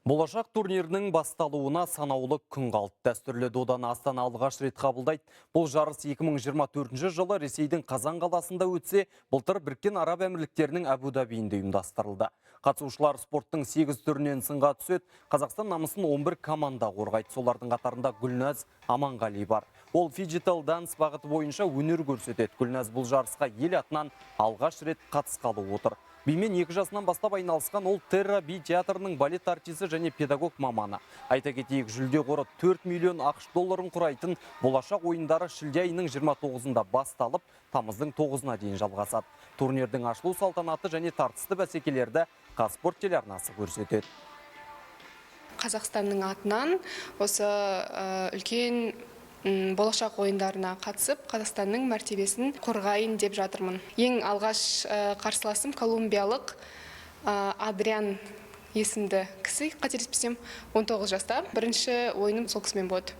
Болашақ турнирінің басталуына санаулы күн қалды. Дәстүрлі доданы Астана алғаш рет қабылдайды. Бұл жарыс 2024 жылы Ресейдің Қазан қаласында өтсе, былтыр Біріккен Араб Әмірліктерінің Әбу-Дабиінде ұйымдастырылды. Қатысушылар спорттың 8 түрінен сынға түседі. Қазақстан намысын 11 команда қорғайды. Солардың қатарында Гүлназ Аманғали бар. Ол фиджитал данс бағыты бойынша өнер көрсетеді. Гүлназ бұл жарысқа ел атынан алғаш рет қатысқалы отыр. Бимен 2 жасынан бастап айналысқан ол Терра Би театрының балет артисі және педагог маманы. Айта кетейік, жүлде қоры 4 миллион ақш долларын құрайтын болашақ ойындары шілде айының 29-ында басталып, тамыздың 9-на дейін жалғасады. Турнирдің ашылу салтанаты және тартысты бәсекелерді Қазспорт телеарнасы көрсетеді. Қазақстанның атынан осы үлкен болашақ ойындарына қатысып, Қазақстанның мәртебесін қорғайын деп жатырмын. Ең алғаш қарсыласым колумбиялық Адриан есімді кісі, қателеспесем, 19 жаста. Бірінші ойыным сол кісімен болды.